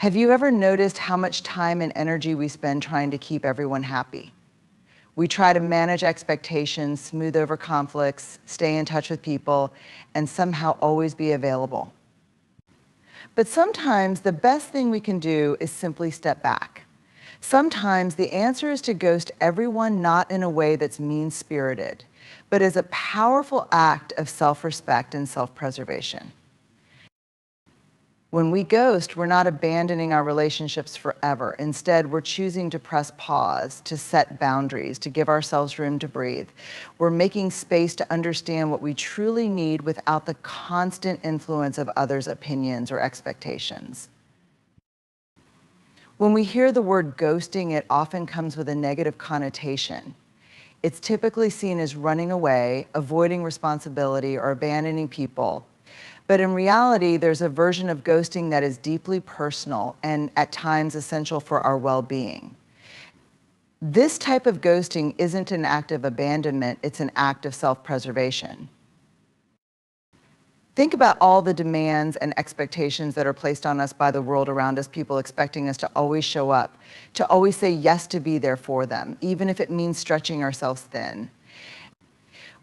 Have you ever noticed how much time and energy we spend trying to keep everyone happy? We try to manage expectations, smooth over conflicts, stay in touch with people, and somehow always be available. But sometimes the best thing we can do is simply step back. Sometimes the answer is to ghost everyone, not in a way that's mean-spirited, but as a powerful act of self-respect and self-preservation. When we ghost, we're not abandoning our relationships forever. Instead, we're choosing to press pause, to set boundaries, to give ourselves room to breathe. We're making space to understand what we truly need without the constant influence of others' opinions or expectations. When we hear the word ghosting, it often comes with a negative connotation. It's typically seen as running away, avoiding responsibility, or abandoning people. But in reality, there's a version of ghosting that is deeply personal and at times essential for our well-being. This type of ghosting isn't an act of abandonment, it's an act of self-preservation. Think about all the demands and expectations that are placed on us by the world around us, people expecting us to always show up, to always say yes to be there for them, even if it means stretching ourselves thin.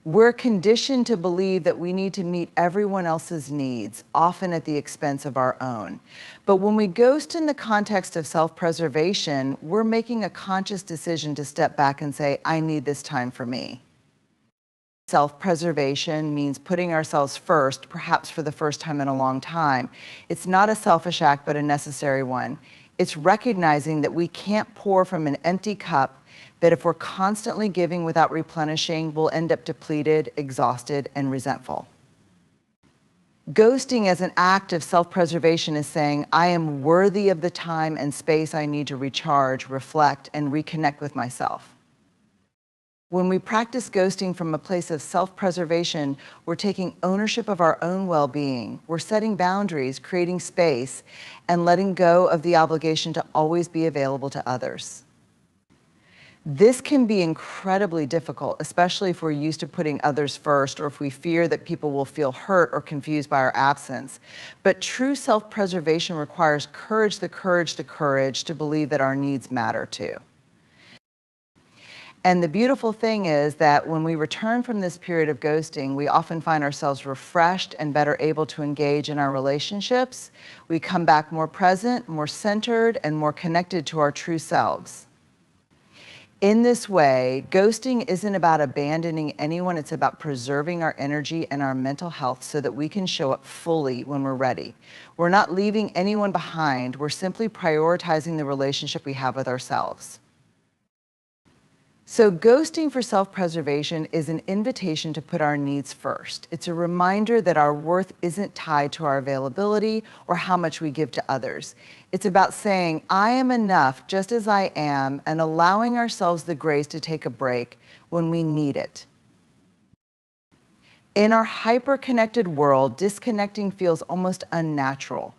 We're conditioned to believe that we need to meet everyone else's needs, often at the expense of our own. But when we ghost in the context of self-preservation, we're making a conscious decision to step back and say, I need this time for me. Self-preservation means putting ourselves first, perhaps for the first time in a long time. It's not a selfish act, but a necessary one. It's recognizing that we can't pour from an empty cup, that if we're constantly giving without replenishing, we'll end up depleted, exhausted, and resentful. Ghosting as an act of self-preservation is saying, I am worthy of the time and space I need to recharge, reflect, and reconnect with myself. When we practice ghosting from a place of self-preservation, we're taking ownership of our own well-being. We're setting boundaries, creating space, and letting go of the obligation to always be available to others. This can be incredibly difficult, especially if we're used to putting others first or if we fear that people will feel hurt or confused by our absence. But true self-preservation requires courage, the courage to believe that our needs matter too. And the beautiful thing is that when we return from this period of ghosting, we often find ourselves refreshed and better able to engage in our relationships. We come back more present, more centered, and more connected to our true selves. In this way, ghosting isn't about abandoning anyone, it's about preserving our energy and our mental health so that we can show up fully when we're ready. We're not leaving anyone behind, we're simply prioritizing the relationship we have with ourselves. So ghosting for self-preservation is an invitation to put our needs first. It's a reminder that our worth isn't tied to our availability or how much we give to others. It's about saying, I am enough just as I am, and allowing ourselves the grace to take a break when we need it. In our hyper-connected world, disconnecting feels almost unnatural.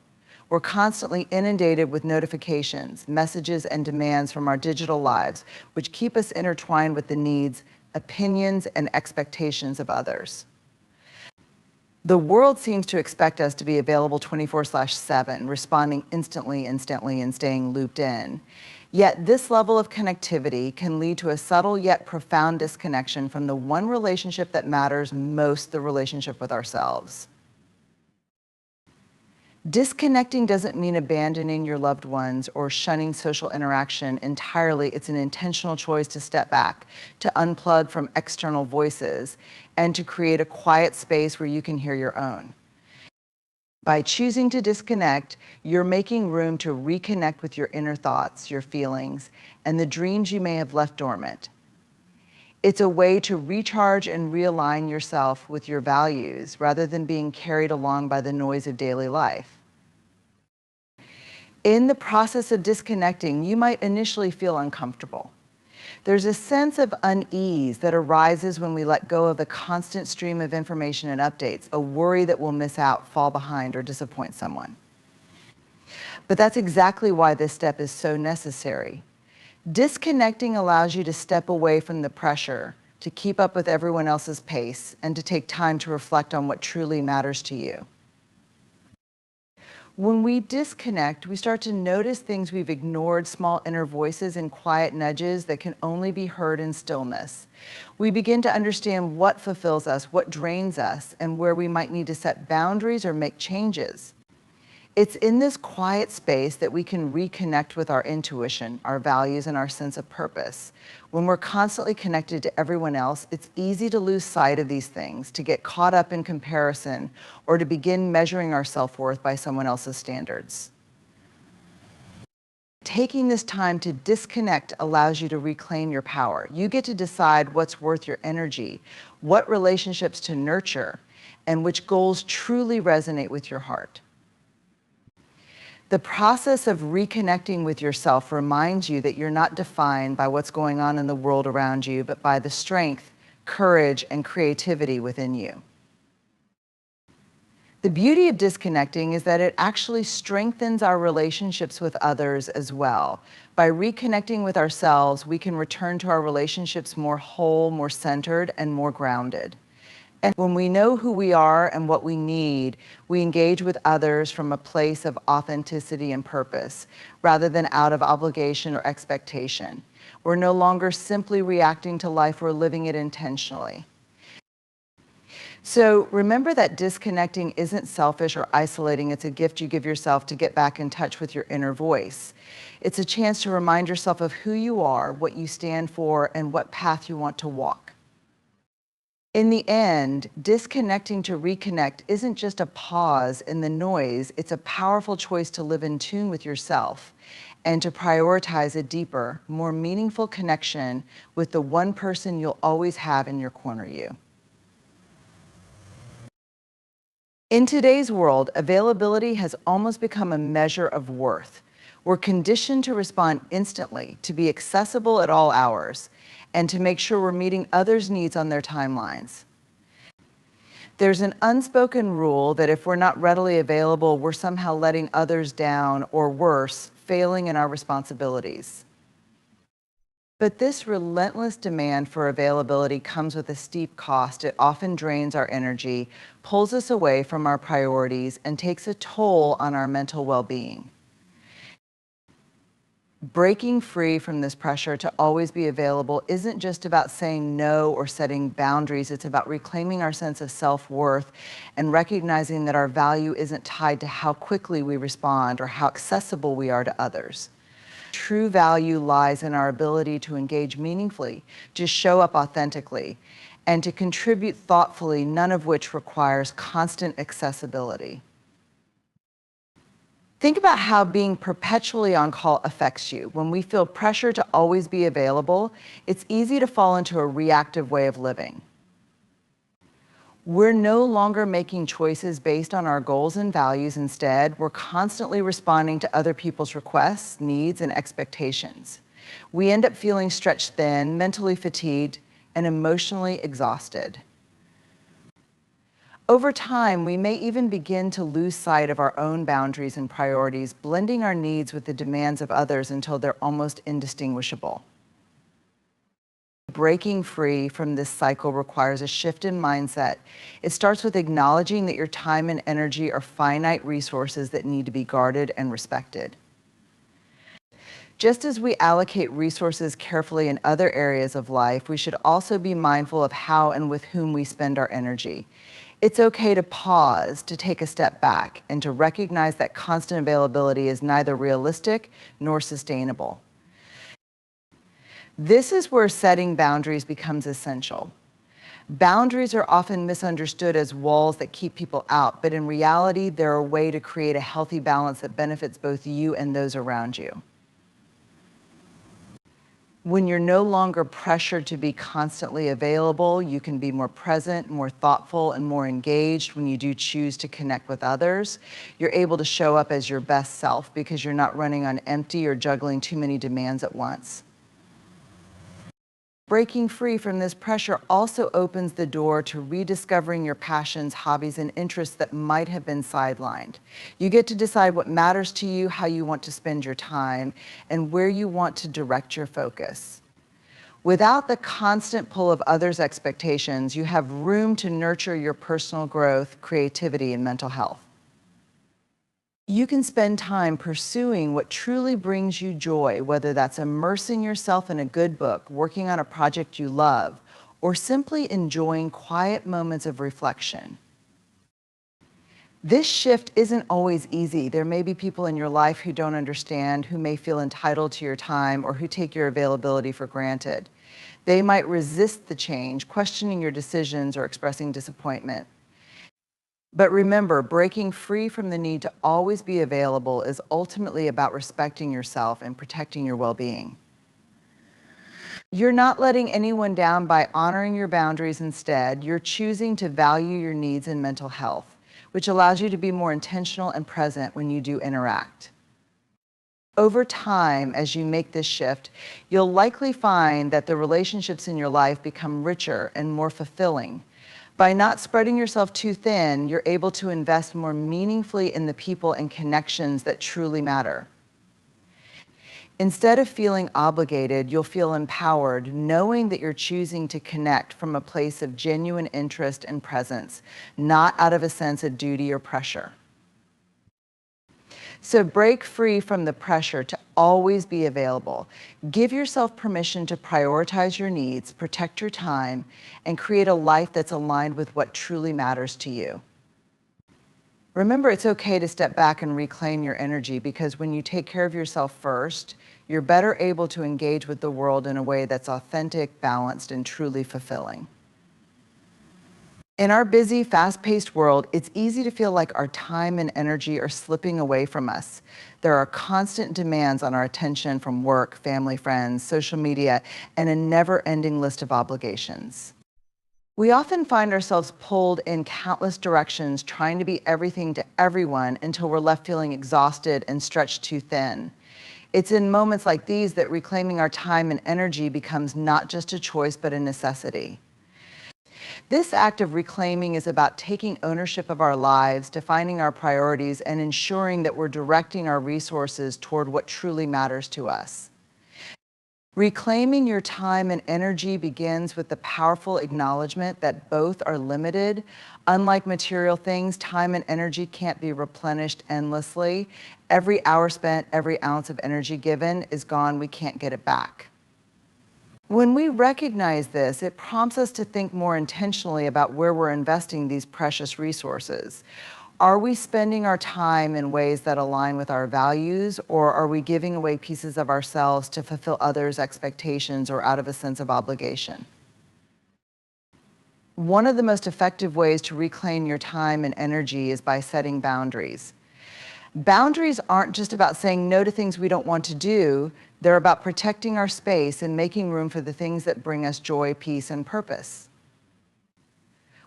We're constantly inundated with notifications, messages, and demands from our digital lives, which keep us intertwined with the needs, opinions, and expectations of others. The world seems to expect us to be available 24/7, responding instantly, and staying looped in. Yet this level of connectivity can lead to a subtle yet profound disconnection from the one relationship that matters most, the relationship with ourselves. Disconnecting doesn't mean abandoning your loved ones or shunning social interaction entirely. It's an intentional choice to step back, to unplug from external voices, and to create a quiet space where you can hear your own. By choosing to disconnect, you're making room to reconnect with your inner thoughts, your feelings, and the dreams you may have left dormant. It's a way to recharge and realign yourself with your values rather than being carried along by the noise of daily life. In the process of disconnecting, you might initially feel uncomfortable. There's a sense of unease that arises when we let go of the constant stream of information and updates, a worry that we'll miss out, fall behind, or disappoint someone. But that's exactly why this step is so necessary. Disconnecting allows you to step away from the pressure to keep up with everyone else's pace and to take time to reflect on what truly matters to you. When we disconnect, we start to notice things we've ignored, small inner voices and quiet nudges that can only be heard in stillness. We begin to understand what fulfills us, what drains us, and where we might need to set boundaries or make changes. It's in this quiet space that we can reconnect with our intuition, our values, and our sense of purpose. When we're constantly connected to everyone else, it's easy to lose sight of these things, to get caught up in comparison, or to begin measuring our self-worth by someone else's standards. Taking this time to disconnect allows you to reclaim your power. You get to decide what's worth your energy, what relationships to nurture, and which goals truly resonate with your heart. The process of reconnecting with yourself reminds you that you're not defined by what's going on in the world around you, but by the strength, courage, and creativity within you. The beauty of disconnecting is that it actually strengthens our relationships with others as well. By reconnecting with ourselves, we can return to our relationships more whole, more centered, and more grounded. And when we know who we are and what we need, we engage with others from a place of authenticity and purpose, rather than out of obligation or expectation. We're no longer simply reacting to life, we're living it intentionally. So remember that disconnecting isn't selfish or isolating. It's a gift you give yourself to get back in touch with your inner voice. It's a chance to remind yourself of who you are, what you stand for, and what path you want to walk. In the end, disconnecting to reconnect isn't just a pause in the noise, it's a powerful choice to live in tune with yourself and to prioritize a deeper, more meaningful connection with the one person you'll always have in your corner you. In today's world, availability has almost become a measure of worth. We're conditioned to respond instantly, to be accessible at all hours, and to make sure we're meeting others' needs on their timelines. There's an unspoken rule that if we're not readily available, we're somehow letting others down, or worse, failing in our responsibilities. But this relentless demand for availability comes with a steep cost. It often drains our energy, pulls us away from our priorities, and takes a toll on our mental well-being. Breaking free from this pressure to always be available isn't just about saying no or setting boundaries. It's about reclaiming our sense of self-worth and recognizing that our value isn't tied to how quickly we respond or how accessible we are to others. True value lies in our ability to engage meaningfully, to show up authentically, and to contribute thoughtfully, none of which requires constant accessibility. Think about how being perpetually on call affects you. When we feel pressure to always be available, it's easy to fall into a reactive way of living. We're no longer making choices based on our goals and values. Instead, we're constantly responding to other people's requests, needs, and expectations. We end up feeling stretched thin, mentally fatigued, and emotionally exhausted. Over time, we may even begin to lose sight of our own boundaries and priorities, blending our needs with the demands of others until they're almost indistinguishable. Breaking free from this cycle requires a shift in mindset. It starts with acknowledging that your time and energy are finite resources that need to be guarded and respected. Just as we allocate resources carefully in other areas of life, we should also be mindful of how and with whom we spend our energy. It's okay to pause, to take a step back, and to recognize that constant availability is neither realistic nor sustainable. This is where setting boundaries becomes essential. Boundaries are often misunderstood as walls that keep people out, but in reality, they're a way to create a healthy balance that benefits both you and those around you. When you're no longer pressured to be constantly available, you can be more present, more thoughtful, and more engaged when you do choose to connect with others. You're able to show up as your best self because you're not running on empty or juggling too many demands at once. Breaking free from this pressure also opens the door to rediscovering your passions, hobbies, and interests that might have been sidelined. You get to decide what matters to you, how you want to spend your time, and where you want to direct your focus. Without the constant pull of others' expectations, you have room to nurture your personal growth, creativity, and mental health. You can spend time pursuing what truly brings you joy, whether that's immersing yourself in a good book, working on a project you love, or simply enjoying quiet moments of reflection. This shift isn't always easy. There may be people in your life who don't understand, who may feel entitled to your time, or who take your availability for granted. They might resist the change, questioning your decisions or expressing disappointment. But remember, breaking free from the need to always be available is ultimately about respecting yourself and protecting your well-being. You're not letting anyone down by honoring your boundaries instead. You're choosing to value your needs and mental health, which allows you to be more intentional and present when you do interact. Over time, as you make this shift, you'll likely find that the relationships in your life become richer and more fulfilling. By not spreading yourself too thin, you're able to invest more meaningfully in the people and connections that truly matter. Instead of feeling obligated, you'll feel empowered, knowing that you're choosing to connect from a place of genuine interest and presence, not out of a sense of duty or pressure. So break free from the pressure to always be available. Give yourself permission to prioritize your needs, protect your time, and create a life that's aligned with what truly matters to you. Remember, it's okay to step back and reclaim your energy, because when you take care of yourself first, you're better able to engage with the world in a way that's authentic, balanced, and truly fulfilling. In our busy, fast-paced world, it's easy to feel like our time and energy are slipping away from us. There are constant demands on our attention from work, family, friends, social media, and a never-ending list of obligations. We often find ourselves pulled in countless directions, trying to be everything to everyone until we're left feeling exhausted and stretched too thin. It's in moments like these that reclaiming our time and energy becomes not just a choice, but a necessity. This act of reclaiming is about taking ownership of our lives, defining our priorities, and ensuring that we're directing our resources toward what truly matters to us. Reclaiming your time and energy begins with the powerful acknowledgement that both are limited. Unlike material things, time and energy can't be replenished endlessly. Every hour spent, every ounce of energy given is gone. We can't get it back. When we recognize this, it prompts us to think more intentionally about where we're investing these precious resources. Are we spending our time in ways that align with our values, or are we giving away pieces of ourselves to fulfill others' expectations or out of a sense of obligation? One of the most effective ways to reclaim your time and energy is by setting boundaries. Boundaries aren't just about saying no to things we don't want to do. They're about protecting our space and making room for the things that bring us joy, peace, and purpose.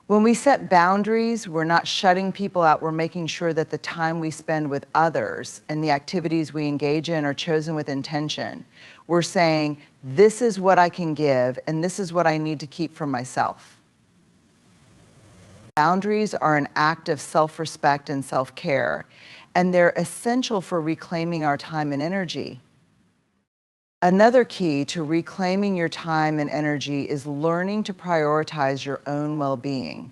When we set boundaries, we're not shutting people out. We're making sure that the time we spend with others and the activities we engage in are chosen with intention. We're saying, this is what I can give, and this is what I need to keep for myself. Boundaries are an act of self-respect and self-care, and they're essential for reclaiming our time and energy. Another key to reclaiming your time and energy is learning to prioritize your own well-being.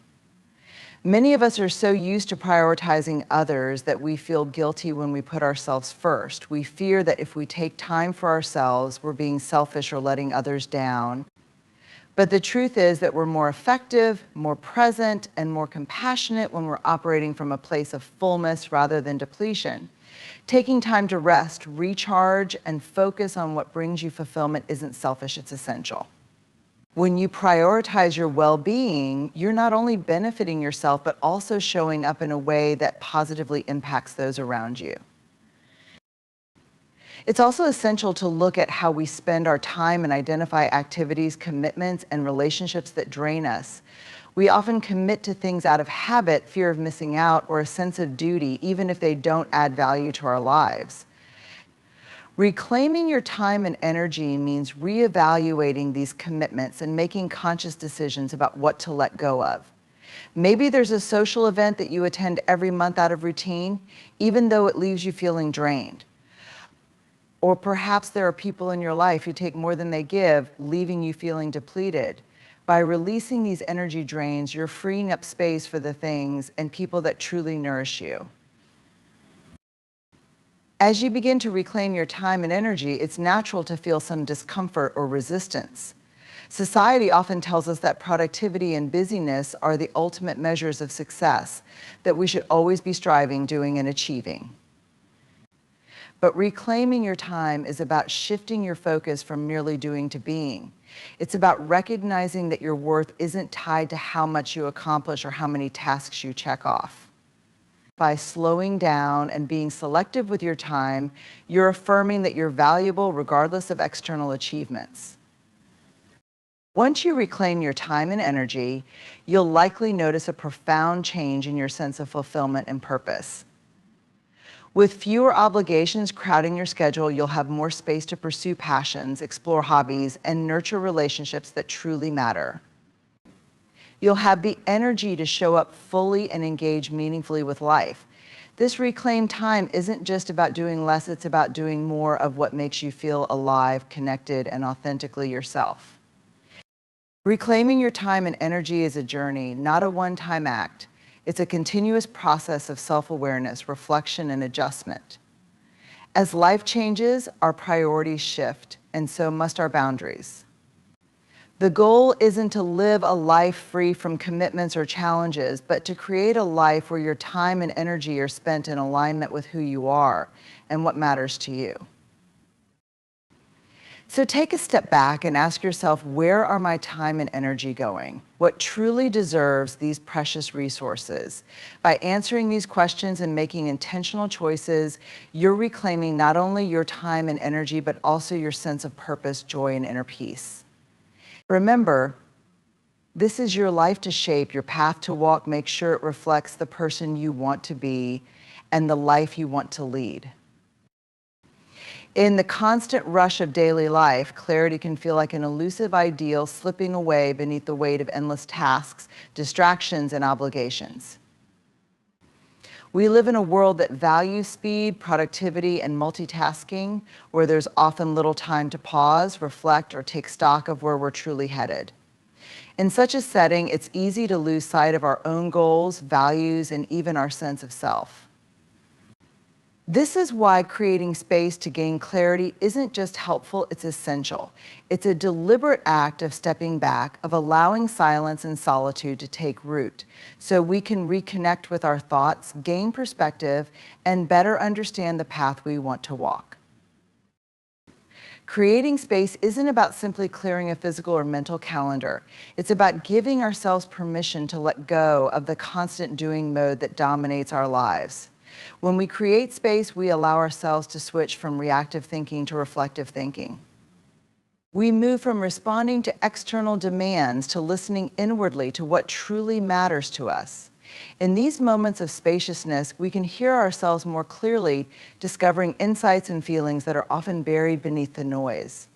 Many of us are so used to prioritizing others that we feel guilty when we put ourselves first. We fear that if we take time for ourselves, we're being selfish or letting others down. But the truth is that we're more effective, more present, and more compassionate when we're operating from a place of fullness rather than depletion. Taking time to rest, recharge, and focus on what brings you fulfillment isn't selfish, it's essential. When you prioritize your well-being, you're not only benefiting yourself, but also showing up in a way that positively impacts those around you. It's also essential to look at how we spend our time and identify activities, commitments, and relationships that drain us. We often commit to things out of habit, fear of missing out, or a sense of duty, even if they don't add value to our lives. Reclaiming your time and energy means reevaluating these commitments and making conscious decisions about what to let go of. Maybe there's a social event that you attend every month out of routine, even though it leaves you feeling drained. Or perhaps there are people in your life who take more than they give, leaving you feeling depleted. By releasing these energy drains, you're freeing up space for the things and people that truly nourish you. As you begin to reclaim your time and energy, it's natural to feel some discomfort or resistance. Society often tells us that productivity and busyness are the ultimate measures of success, that we should always be striving, doing, and achieving. But reclaiming your time is about shifting your focus from merely doing to being. It's about recognizing that your worth isn't tied to how much you accomplish or how many tasks you check off. By slowing down and being selective with your time, you're affirming that you're valuable regardless of external achievements. Once you reclaim your time and energy, you'll likely notice a profound change in your sense of fulfillment and purpose. With fewer obligations crowding your schedule, you'll have more space to pursue passions, explore hobbies, and nurture relationships that truly matter. You'll have the energy to show up fully and engage meaningfully with life. This reclaimed time isn't just about doing less, it's about doing more of what makes you feel alive, connected, and authentically yourself. Reclaiming your time and energy is a journey, not a one-time act. It's a continuous process of self-awareness, reflection, and adjustment. As life changes, our priorities shift, and so must our boundaries. The goal isn't to live a life free from commitments or challenges, but to create a life where your time and energy are spent in alignment with who you are and what matters to you. So take a step back and ask yourself, where are my time and energy going? What truly deserves these precious resources? By answering these questions and making intentional choices, you're reclaiming not only your time and energy, but also your sense of purpose, joy, and inner peace. Remember, this is your life to shape, your path to walk. Make sure it reflects the person you want to be and the life you want to lead. In the constant rush of daily life, clarity can feel like an elusive ideal slipping away beneath the weight of endless tasks, distractions, and obligations. We live in a world that values speed, productivity, and multitasking, where there's often little time to pause, reflect, or take stock of where we're truly headed. In such a setting, it's easy to lose sight of our own goals, values, and even our sense of self. This is why creating space to gain clarity isn't just helpful, it's essential. It's a deliberate act of stepping back, of allowing silence and solitude to take root, so we can reconnect with our thoughts, gain perspective, and better understand the path we want to walk. Creating space isn't about simply clearing a physical or mental calendar. It's about giving ourselves permission to let go of the constant doing mode that dominates our lives. When we create space, we allow ourselves to switch from reactive thinking to reflective thinking. We move from responding to external demands to listening inwardly to what truly matters to us. In these moments of spaciousness, we can hear ourselves more clearly, discovering insights and feelings that are often buried beneath the noise.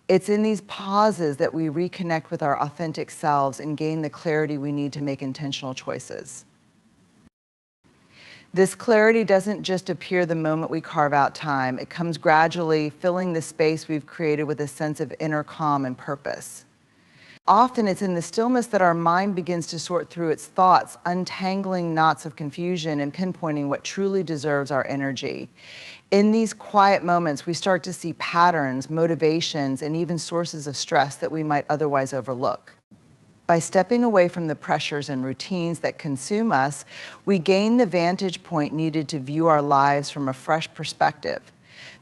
It's in these pauses that we reconnect with our authentic selves and gain the clarity we need to make intentional choices. This clarity doesn't just appear the moment we carve out time. It comes gradually, filling the space we've created with a sense of inner calm and purpose. Often it's in the stillness that our mind begins to sort through its thoughts, untangling knots of confusion and pinpointing what truly deserves our energy. In these quiet moments, we start to see patterns, motivations, and even sources of stress that we might otherwise overlook. By stepping away from the pressures and routines that consume us, we gain the vantage point needed to view our lives from a fresh perspective.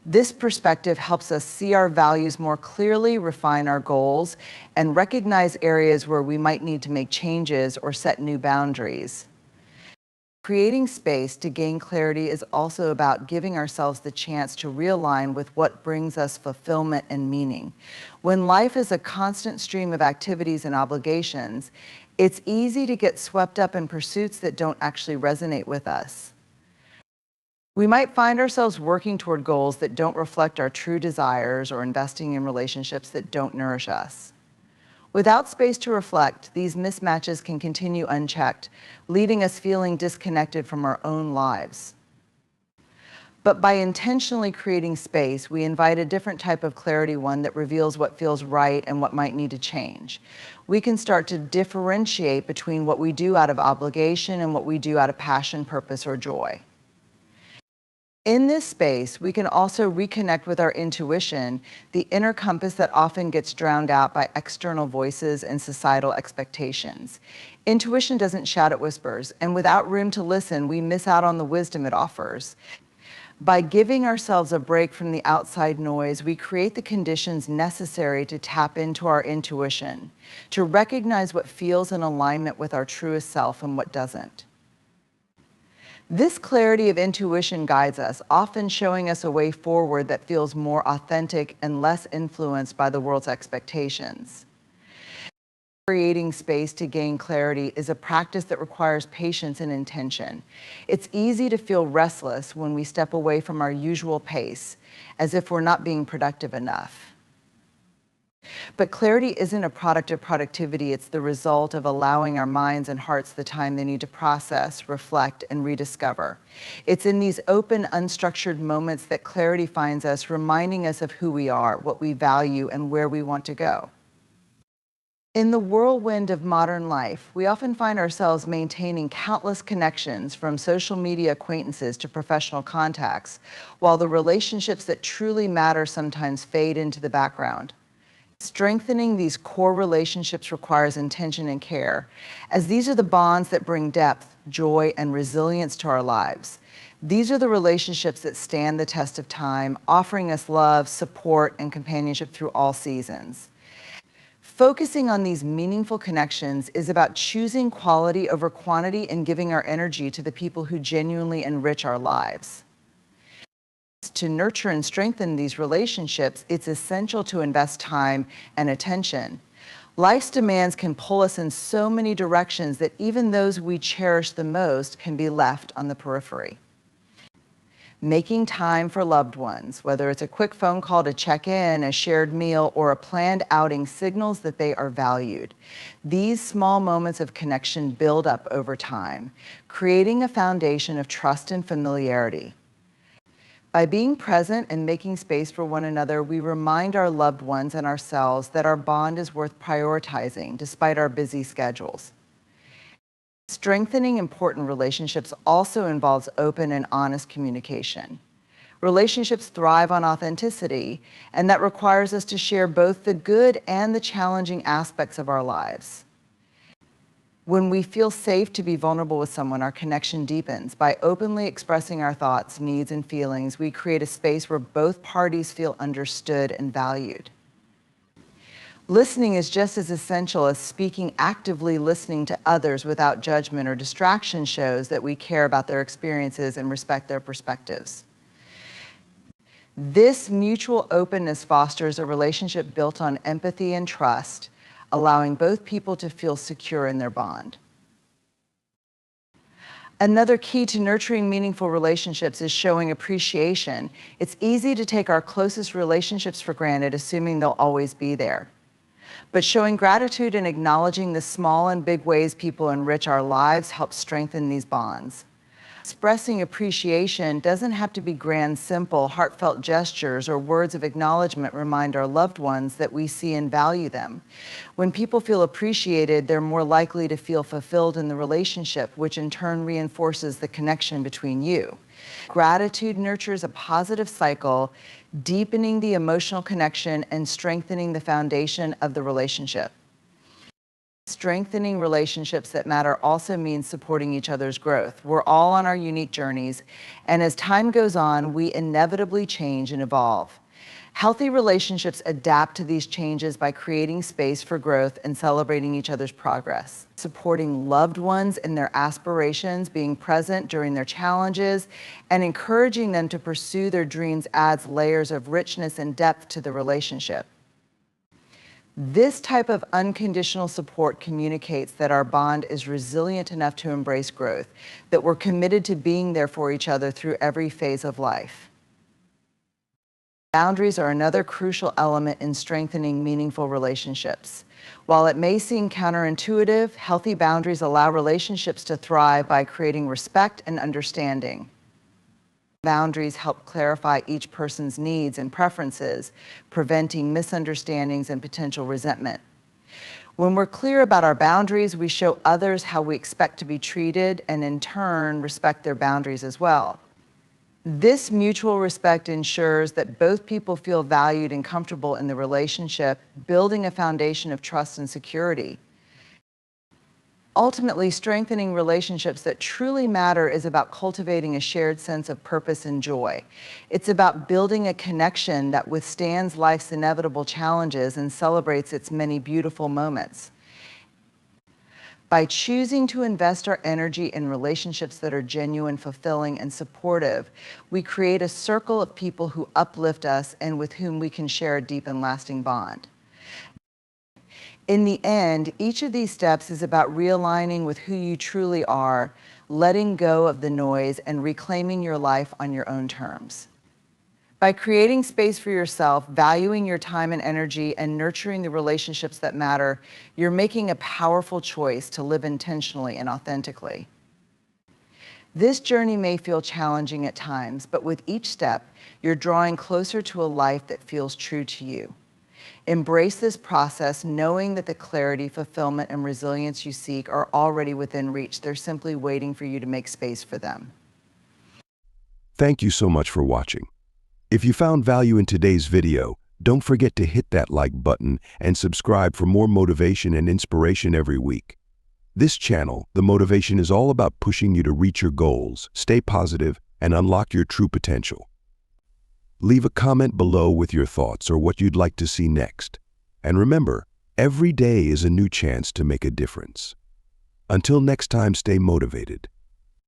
This perspective helps us see our values more clearly, refine our goals, and recognize areas where we might need to make changes or set new boundaries. Creating space to gain clarity is also about giving ourselves the chance to realign with what brings us fulfillment and meaning. When life is a constant stream of activities and obligations, it's easy to get swept up in pursuits that don't actually resonate with us. We might find ourselves working toward goals that don't reflect our true desires or investing in relationships that don't nourish us. Without space to reflect, these mismatches can continue unchecked, leaving us feeling disconnected from our own lives. But by intentionally creating space, we invite a different type of clarity, one that reveals what feels right and what might need to change. We can start to differentiate between what we do out of obligation and what we do out of passion, purpose, or joy. In this space, we can also reconnect with our intuition, the inner compass that often gets drowned out by external voices and societal expectations. Intuition doesn't shout, it whispers, and without room to listen, we miss out on the wisdom it offers. By giving ourselves a break from the outside noise, we create the conditions necessary to tap into our intuition, to recognize what feels in alignment with our truest self and what doesn't. This clarity of intuition guides us, often showing us a way forward that feels more authentic and less influenced by the world's expectations. Creating space to gain clarity is a practice that requires patience and intention. It's easy to feel restless when we step away from our usual pace, as if we're not being productive enough. But clarity isn't a product of productivity, it's the result of allowing our minds and hearts the time they need to process, reflect, and rediscover. It's in these open, unstructured moments that clarity finds us, reminding us of who we are, what we value, and where we want to go. In the whirlwind of modern life, we often find ourselves maintaining countless connections, from social media acquaintances to professional contacts, while the relationships that truly matter sometimes fade into the background. Strengthening these core relationships requires intention and care, as these are the bonds that bring depth, joy, and resilience to our lives. These are the relationships that stand the test of time, offering us love, support, and companionship through all seasons. Focusing on these meaningful connections is about choosing quality over quantity and giving our energy to the people who genuinely enrich our lives. To nurture and strengthen these relationships, it's essential to invest time and attention. Life's demands can pull us in so many directions that even those we cherish the most can be left on the periphery. Making time for loved ones, whether it's a quick phone call to check in, a shared meal, or a planned outing, signals that they are valued. These small moments of connection build up over time, creating a foundation of trust and familiarity. By being present and making space for one another, we remind our loved ones and ourselves that our bond is worth prioritizing despite our busy schedules. Strengthening important relationships also involves open and honest communication. Relationships thrive on authenticity, and that requires us to share both the good and the challenging aspects of our lives. When we feel safe to be vulnerable with someone, our connection deepens. By openly expressing our thoughts, needs, and feelings, we create a space where both parties feel understood and valued. Listening is just as essential as speaking. Actively listening to others without judgment or distraction shows that we care about their experiences and respect their perspectives. This mutual openness fosters a relationship built on empathy and trust, allowing both people to feel secure in their bond. Another key to nurturing meaningful relationships is showing appreciation. It's easy to take our closest relationships for granted, assuming they'll always be there. But showing gratitude and acknowledging the small and big ways people enrich our lives helps strengthen these bonds. Expressing appreciation doesn't have to be grand, simple, heartfelt gestures or words of acknowledgement remind our loved ones that we see and value them. When people feel appreciated, they're more likely to feel fulfilled in the relationship, which in turn reinforces the connection between you. Gratitude nurtures a positive cycle, deepening the emotional connection and strengthening the foundation of the relationship. Strengthening relationships that matter also means supporting each other's growth. We're all on our unique journeys, and as time goes on, we inevitably change and evolve. Healthy relationships adapt to these changes by creating space for growth and celebrating each other's progress. Supporting loved ones in their aspirations, being present during their challenges, and encouraging them to pursue their dreams adds layers of richness and depth to the relationship. This type of unconditional support communicates that our bond is resilient enough to embrace growth, that we're committed to being there for each other through every phase of life. Boundaries are another crucial element in strengthening meaningful relationships. While it may seem counterintuitive, healthy boundaries allow relationships to thrive by creating respect and understanding. Boundaries help clarify each person's needs and preferences, preventing misunderstandings and potential resentment. When we're clear about our boundaries, we show others how we expect to be treated and in turn respect their boundaries as well. This mutual respect ensures that both people feel valued and comfortable in the relationship, building a foundation of trust and security. Ultimately, strengthening relationships that truly matter is about cultivating a shared sense of purpose and joy. It's about building a connection that withstands life's inevitable challenges and celebrates its many beautiful moments. By choosing to invest our energy in relationships that are genuine, fulfilling, and supportive, we create a circle of people who uplift us and with whom we can share a deep and lasting bond. In the end, each of these steps is about realigning with who you truly are, letting go of the noise, and reclaiming your life on your own terms. By creating space for yourself, valuing your time and energy, and nurturing the relationships that matter, you're making a powerful choice to live intentionally and authentically. This journey may feel challenging at times, but with each step, you're drawing closer to a life that feels true to you. Embrace this process, knowing that the clarity, fulfillment, and resilience you seek are already within reach. They're simply waiting for you to make space for them. Thank you so much for watching. If you found value in today's video, don't forget to hit that like button and subscribe for more motivation and inspiration every week. This channel, The Motivation, is all about pushing you to reach your goals, stay positive, and unlock your true potential. Leave a comment below with your thoughts or what you'd like to see next. And remember, every day is a new chance to make a difference. Until next time, stay motivated.